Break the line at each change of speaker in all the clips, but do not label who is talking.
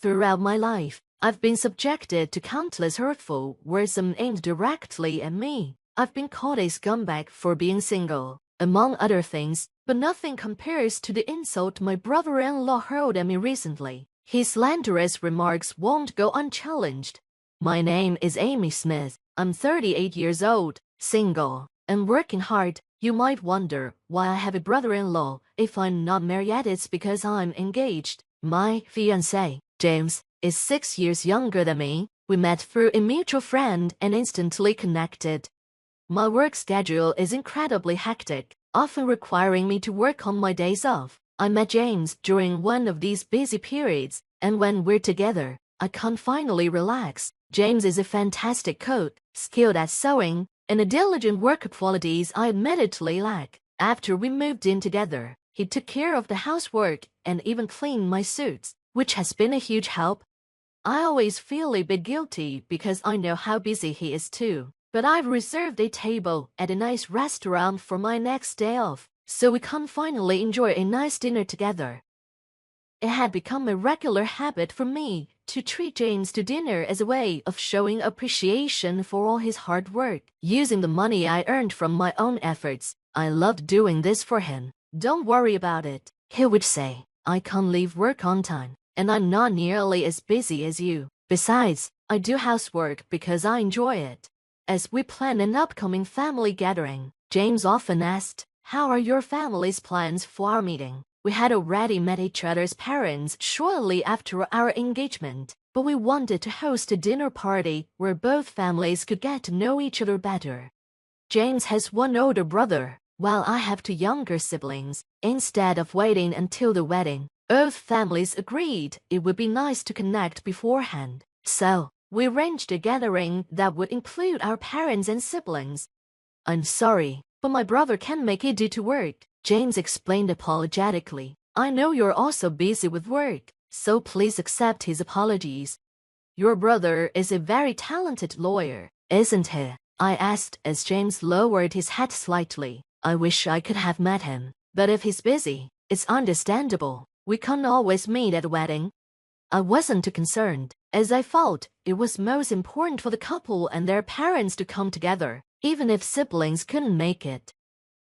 Throughout my life, I've been subjected to countless hurtful words aimed directly at me. I've been called a scumbag for being single, among other things, but nothing compares to the insult my brother-in-law hurled at me recently. His slanderous remarks won't go unchallenged. My name is Amy Smith. I'm 38 years old, single, and working hard. You might wonder why I have a brother-in-law. If I'm not married, it's because I'm engaged. My fiancé, James, is 6 years younger than me. We met through a mutual friend and instantly connected. My work schedule is incredibly hectic, often requiring me to work on my days off. I met James during one of these busy periods, and when we're together, I can finally relax. James is a fantastic cook, skilled at sewing, and a diligent worker, qualities I admittedly lack. After we moved in together, he took care of the housework and even cleaned my suits, which has been a huge help. I always feel a bit guilty because I know how busy he is too, but I've reserved a table at a nice restaurant for my next day off, so we can finally enjoy a nice dinner together. It had become a regular habit for me to treat James to dinner as a way of showing appreciation for all his hard work, using the money I earned from my own efforts. I loved doing this for him. Don't worry about it, he would say. I can leave work on time, and I'm not nearly as busy as you. Besides, I do housework because I enjoy it. As we plan an upcoming family gathering, James often asked, "How are your family's plans for our meeting?" We had already met each other's parents shortly after our engagement, but we wanted to host a dinner party where both families could get to know each other better. James has one older brother, while I have two younger siblings. Instead of waiting until the wedding, both families agreed it would be nice to connect beforehand. So, we arranged a gathering that would include our parents and siblings. "I'm sorry, but my brother can't make it due to work," James explained apologetically. "I know you're also busy with work, so please accept his apologies." "Your brother is a very talented lawyer, isn't he?" I asked as James lowered his head slightly. I wish I could have met him, but if he's busy, it's understandable. We can't always meet at a wedding. I wasn't too concerned, as I felt it was most important for the couple and their parents to come together, even if siblings couldn't make it.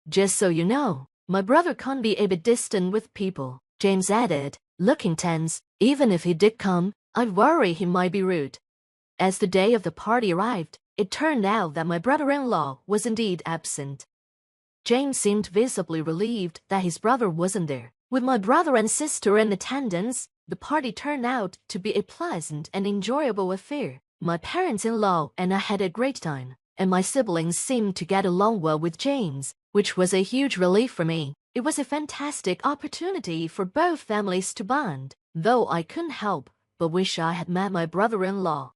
"Just so you know, my brother can be a bit distant with people," James added, looking tense. "Even if he did come, I worry he might be rude." As the day of the party arrived, it turned out that my brother-in-law was indeed absent. James seemed visibly relieved that his brother wasn't there. With my brother and sister in attendance, the party turned out to be a pleasant and enjoyable affair. My parents-in-law and I had a great time, and my siblings seemed to get along well with James, which was a huge relief for me. It was a fantastic opportunity for both families to bond, though I couldn't help but wish I had met my brother-in-law.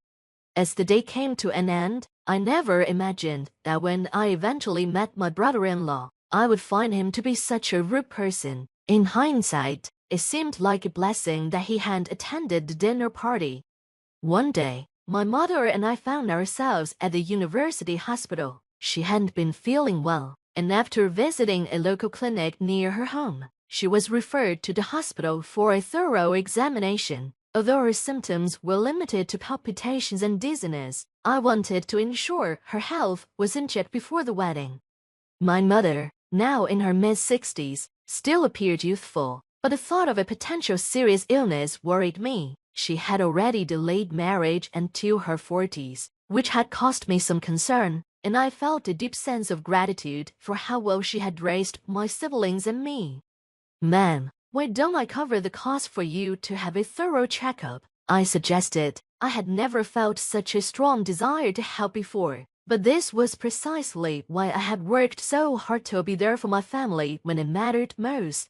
As the day came to an end, I never imagined that when I eventually met my brother-in-law, I would find him to be such a rude person. In hindsight, it seemed like a blessing that he hadn't attended the dinner party. One day, my mother and I found ourselves at the university hospital. She hadn't been feeling well, and after visiting a local clinic near her home, she was referred to the hospital for a thorough examination. Although her symptoms were limited to palpitations and dizziness, I wanted to ensure her health was in check before the wedding. My mother, now in her mid-60s, still appeared youthful, but the thought of a potential serious illness worried me. She had already delayed marriage until her 40s, which had caused me some concern, and I felt a deep sense of gratitude for how well she had raised my siblings and me. "Ma'am, why don't I cover the cost for you to have a thorough checkup?" I suggested. I had never felt such a strong desire to help before, but this was precisely why I had worked so hard to be there for my family when it mattered most.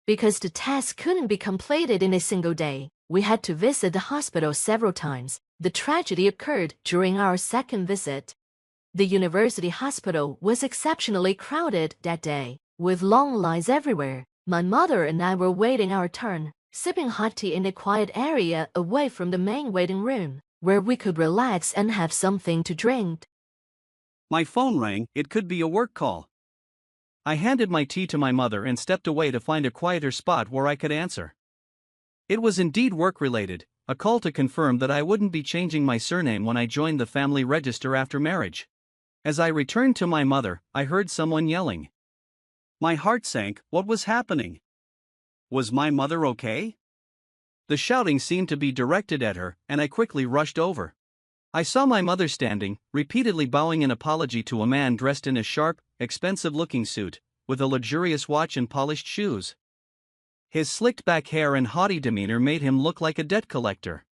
Because the test couldn't be completed in a single day, we had to visit the hospital several times. The tragedy occurred during our second visit. The university hospital was exceptionally crowded that day, with long lines everywhere. My mother and I were waiting our turn, sipping hot tea in a quiet area away from the main waiting room, where we could relax and have something to drink.
My phone rang. It could be a work call. I handed my tea to my mother and stepped away to find a quieter spot where I could answer. It was indeed work-related, a call to confirm that I wouldn't be changing my surname when I joined the family register after marriage. As I returned to my mother, I heard someone yelling. My heart sank. What was happening? Was my mother okay? The shouting seemed to be directed at her, and I quickly rushed over. I saw my mother standing, repeatedly bowing in apology to a man dressed in a sharp, expensive-looking suit, with a luxurious watch and polished shoes. His slicked-back hair and haughty demeanor made him look like a debt collector.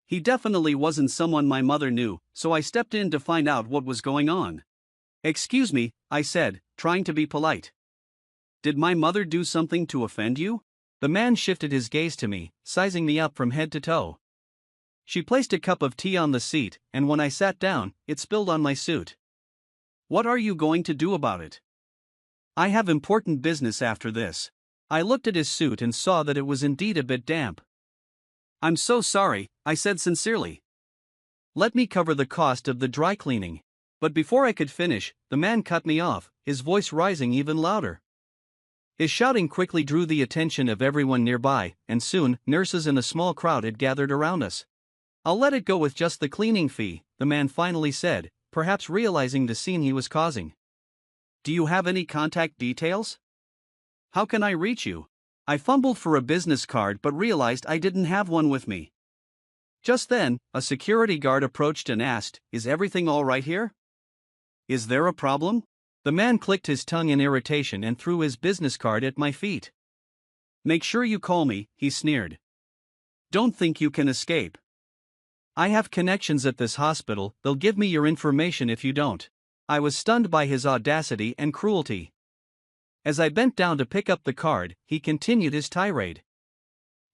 He definitely wasn't someone my mother knew, so I stepped in to find out what was going on. "Excuse me," I said, trying to be polite. "Did my mother do something to offend you?" The man shifted his gaze to me, sizing me up from head to toe. "She placed a cup of tea on the seat, and when I sat down, it spilled on my suit." "What are you going to do about it?" "I have important business after this." I looked at his suit and saw that it was indeed a bit damp. "I'm so sorry," I said sincerely. "Let me cover the cost of the dry cleaning." But before I could finish, the man cut me off, his voice rising even louder. His shouting quickly drew the attention of everyone nearby, and soon, nurses and a small crowd had gathered around us. "I'll let it go with just the cleaning fee," the man finally said, perhaps realizing the scene he was causing. "Do you have any contact details? How can I reach you?" I fumbled for a business card but realized I didn't have one with me. Just then, a security guard approached and asked, "Is everything all right here? Is there a problem?" The man clicked his tongue in irritation and threw his business card at my feet. "Make sure you call me," he sneered. "Don't think you can escape. I have connections at this hospital, they'll give me your information if you don't." I was stunned by his audacity and cruelty. As I bent down to pick up the card, he continued his tirade.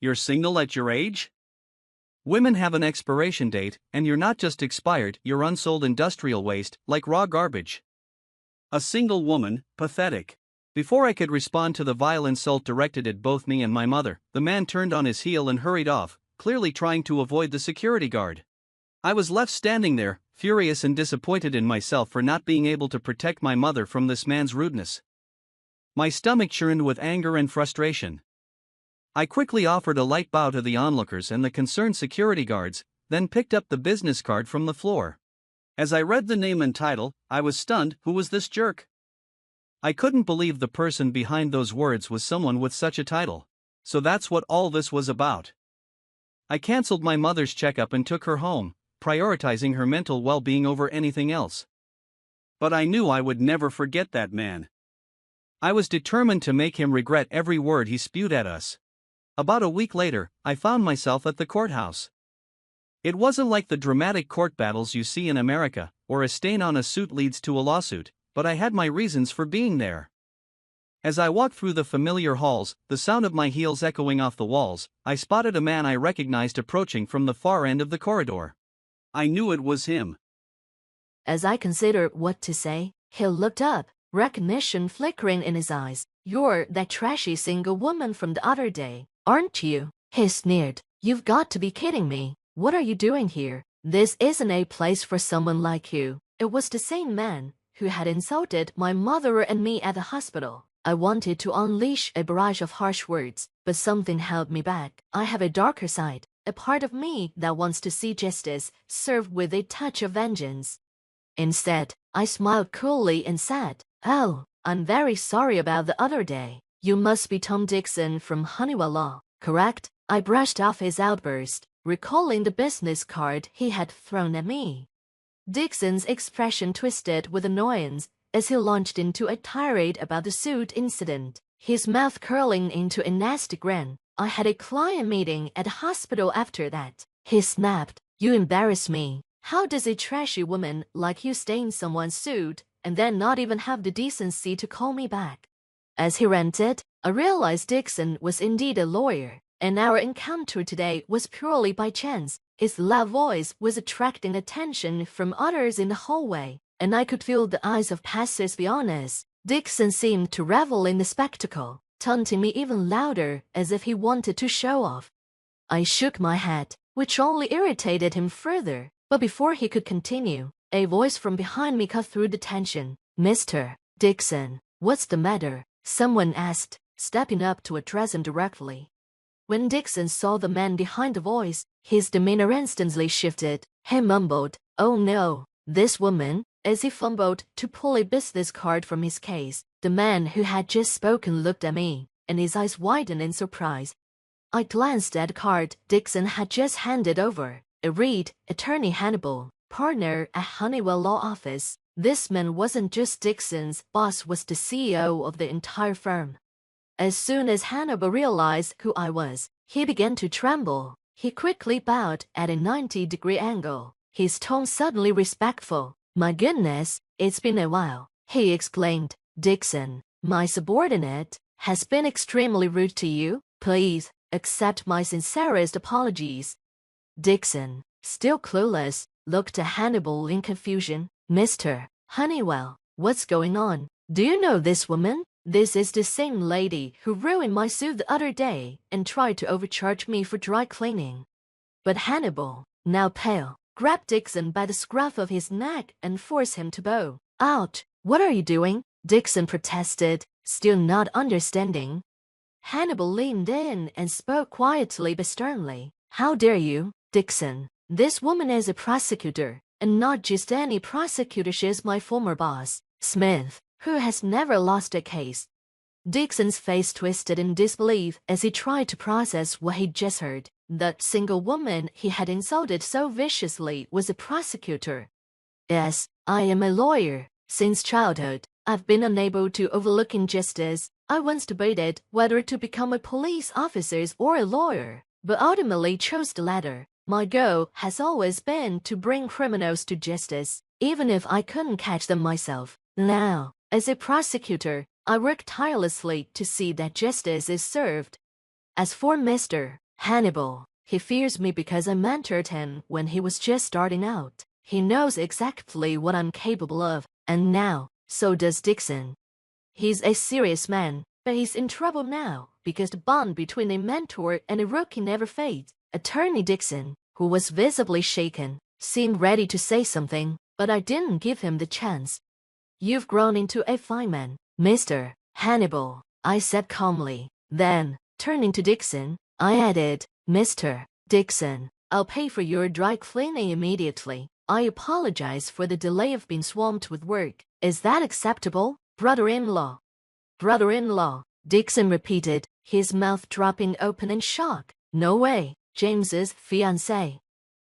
"You're single at your age? Women have an expiration date, and you're not just expired, you're unsold industrial waste, like raw garbage. A single woman, pathetic." Before I could respond to the vile insult directed at both me and my mother, the man turned on his heel and hurried off, clearly trying to avoid the security guard. I was left standing there, furious and disappointed in myself for not being able to protect my mother from this man's rudeness. My stomach churned with anger and frustration. I quickly offered a light bow to the onlookers and the concerned security guards, then picked up the business card from the floor. As I read the name and title, I was stunned. Who was this jerk? I couldn't believe the person behind those words was someone with such a title. So that's what all this was about. I cancelled my mother's checkup and took her home, prioritizing her mental well-being over anything else. But I knew I would never forget that man. I was determined to make him regret every word he spewed at us. About a week later, I found myself at the courthouse. It wasn't like the dramatic court battles you see in America, where a stain on a suit leads to a lawsuit, but I had my reasons for being there. As I walked through the familiar halls, the sound of my heels echoing off the walls, I spotted a man I recognized approaching from the far end of the corridor. I knew it was him.
As I considered what to say, he looked up, recognition flickering in his eyes. "You're that trashy single woman from the other day, aren't you?" he sneered. "You've got to be kidding me. What are you doing here? This isn't a place for someone like you." It was the same man who had insulted my mother and me at the hospital. I wanted to unleash a barrage of harsh words, but something held me back. I have a darker side, a part of me that wants to see justice served with a touch of vengeance. Instead, I smiled coolly and said, "Oh, I'm very sorry about the other day. You must be Tom Dixon from Honeywell Law, correct?" I brushed off his outburst, recalling the business card he had thrown at me. Dixon's expression twisted with annoyance as he launched into a tirade about the suit incident, his mouth curling into a nasty grin. "I had a client meeting at the hospital after that," he snapped. "You embarrass me. How does a trashy woman like you stain someone's suit and then not even have the decency to call me back?" As he ranted, I realized Dixon was indeed a lawyer, and our encounter today was purely by chance. His loud voice was attracting attention from others in the hallway, and I could feel the eyes of passers-by on us. Dixon seemed to revel in the spectacle, taunting me even louder as if he wanted to show off. I shook my head, which only irritated him further, but before he could continue, a voice from behind me cut through the tension. "Mr. Dixon, what's the matter?" someone asked, stepping up to address him directly. When Dixon saw the man behind the voice, his demeanor instantly shifted. He mumbled, "Oh no, this woman," as he fumbled to pull a business card from his case. The man who had just spoken looked at me, and his eyes widened in surprise. I glanced at the card Dixon had just handed over. It read, "Attorney Hannibal, partner at Honeywell Law Office." This man wasn't just Dixon's boss, was the CEO of the entire firm. As soon as Hannibal realized who I was, he began to tremble. He quickly bowed at a 90-degree angle, his tone suddenly respectful. "My goodness, it's been a while," he exclaimed. "Dixon, my subordinate, has been extremely rude to you. Please accept my sincerest apologies." Dixon, still clueless, looked at Hannibal in confusion. "Mr. Honeywell, what's going on? Do you know this woman? This is the same lady who ruined my suit the other day and tried to overcharge me for dry cleaning." But Hannibal, now pale, grabbed Dixon by the scruff of his neck and forced him to bow. "Ouch, what are you doing?" Dixon protested, still not understanding. Hannibal leaned in and spoke quietly but sternly. "How dare you, Dixon? This woman is a prosecutor, and not just any prosecutor. She's my former boss, Smith, who has never lost a case." Dixon's face twisted in disbelief as he tried to process what he'd just heard. That single woman he had insulted so viciously was a prosecutor. "Yes, I am a lawyer. Since childhood, I've been unable to overlook injustice. I once debated whether to become a police officer or a lawyer, but ultimately chose the latter. My goal has always been to bring criminals to justice, even if I couldn't catch them myself. Now, as a prosecutor, I work tirelessly to see that justice is served. As for Mr. Hannibal, he fears me because I mentored him when he was just starting out. He knows exactly what I'm capable of, and now, so does Dixon. He's a serious man, but he's in trouble now because the bond between a mentor and a rookie never fades." Attorney Dixon, who was visibly shaken, seemed ready to say something, but I didn't give him the chance. "You've grown into a fine man, Mr. Hannibal," I said calmly. Then, turning to Dixon, I added, "Mr. Dixon, I'll pay for your dry cleaning immediately. I apologize for the delay of being swamped with work. Is that acceptable, brother-in-law?" "Brother-in-law," Dixon repeated, his mouth dropping open in shock. "No way, James's fiancé."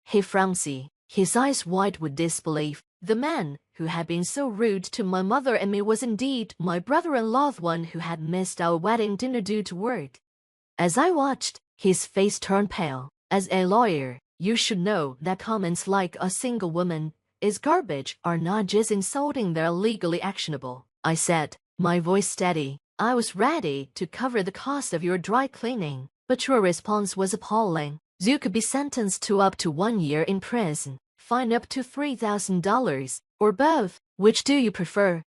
He frowned, his eyes wide with disbelief. The man who had been so rude to my mother and me was indeed my brother-in-law, the one who had missed our wedding dinner due to work. As I watched, his face turned pale. "As a lawyer, you should know that comments like 'a single woman is garbage' are not just insulting, they're legally actionable," I said, my voice steady. "I was ready to cover the cost of your dry cleaning, but your response was appalling. You could be sentenced to up to 1 year in prison, fine up to $3,000, or both. Which do you prefer?"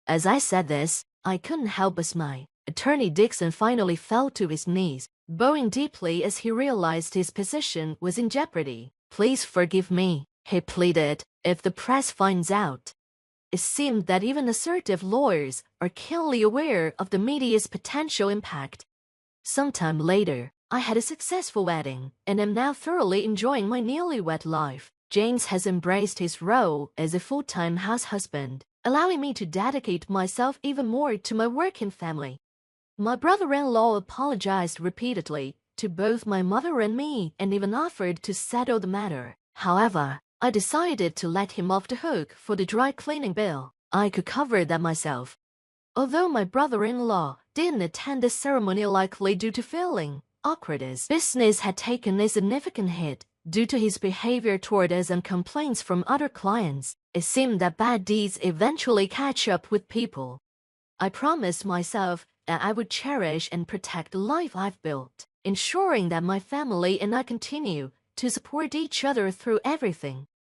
As I said this, I couldn't help but smile. Attorney Dixon finally fell to his knees, bowing deeply as he realized his position was in jeopardy. "Please forgive me," he pleaded, "if the press finds out." It seemed that even assertive lawyers are keenly aware of the media's potential impact. Sometime later, I had a successful wedding, and am now thoroughly enjoying my newlywed life. James has embraced his role as a full-time house husband, allowing me to dedicate myself even more to my work and family. My brother-in-law apologized repeatedly to both my mother and me and even offered to settle the matter. However, I decided to let him off the hook for the dry cleaning bill. I could cover that myself. Although my brother-in-law didn't attend the ceremony likely due to feeling awkward, as business had taken a significant hit due to his behavior toward us and complaints from other clients. It seemed that bad deeds eventually catch up with people. I promised myself that I would cherish and protect the life I've built, ensuring that my family and I continue to support each other through everything.